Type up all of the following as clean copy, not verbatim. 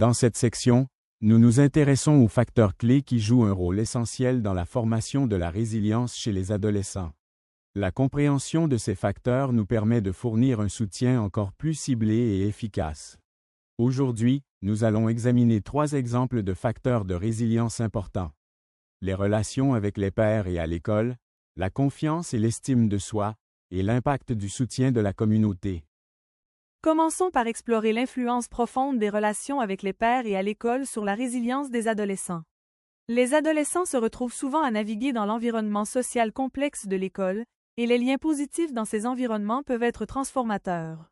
Dans cette section, nous nous intéressons aux facteurs clés qui jouent un rôle essentiel dans la formation de la résilience chez les adolescents. La compréhension de ces facteurs nous permet de fournir un soutien encore plus ciblé et efficace. Aujourd'hui, nous allons examiner 3 exemples de facteurs de résilience importants. Les relations avec les pairs et à l'école, la confiance et l'estime de soi, et l'impact du soutien de la communauté. Commençons par explorer l'influence profonde des relations avec les pairs et à l'école sur la résilience des adolescents. Les adolescents se retrouvent souvent à naviguer dans l'environnement social complexe de l'école, et les liens positifs dans ces environnements peuvent être transformateurs.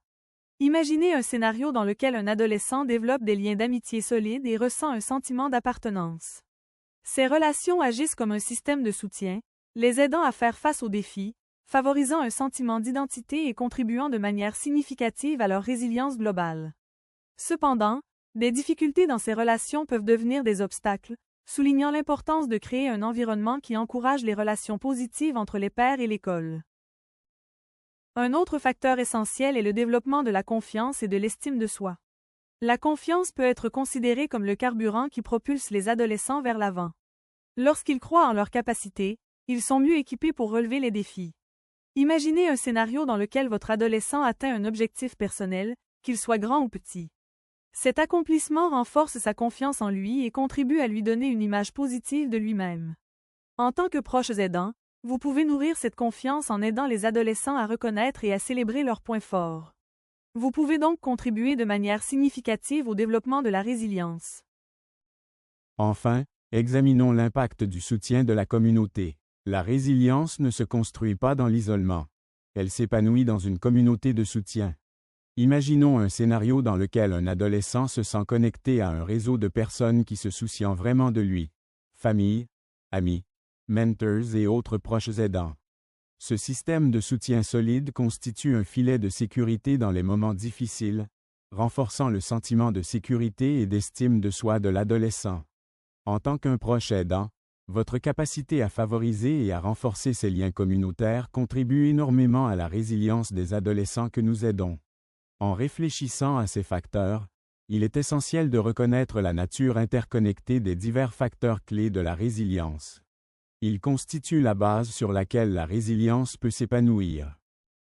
Imaginez un scénario dans lequel un adolescent développe des liens d'amitié solides et ressent un sentiment d'appartenance. Ces relations agissent comme un système de soutien, les aidant à faire face aux défis, favorisant un sentiment d'identité et contribuant de manière significative à leur résilience globale. Cependant, des difficultés dans ces relations peuvent devenir des obstacles, soulignant l'importance de créer un environnement qui encourage les relations positives entre les pairs et l'école. Un autre facteur essentiel est le développement de la confiance et de l'estime de soi. La confiance peut être considérée comme le carburant qui propulse les adolescents vers l'avant. Lorsqu'ils croient en leurs capacités, ils sont mieux équipés pour relever les défis. Imaginez un scénario dans lequel votre adolescent atteint un objectif personnel, qu'il soit grand ou petit. Cet accomplissement renforce sa confiance en lui et contribue à lui donner une image positive de lui-même. En tant que proches aidants, vous pouvez nourrir cette confiance en aidant les adolescents à reconnaître et à célébrer leurs points forts. Vous pouvez donc contribuer de manière significative au développement de la résilience. Enfin, examinons l'impact du soutien de la communauté. La résilience ne se construit pas dans l'isolement. Elle s'épanouit dans une communauté de soutien. Imaginons un scénario dans lequel un adolescent se sent connecté à un réseau de personnes qui se soucient vraiment de lui. Famille, amis, mentors et autres proches aidants. Ce système de soutien solide constitue un filet de sécurité dans les moments difficiles, renforçant le sentiment de sécurité et d'estime de soi de l'adolescent. En tant qu'un proche aidant, votre capacité à favoriser et à renforcer ces liens communautaires contribue énormément à la résilience des adolescents que nous aidons. En réfléchissant à ces facteurs, il est essentiel de reconnaître la nature interconnectée des divers facteurs clés de la résilience. Ils constituent la base sur laquelle la résilience peut s'épanouir.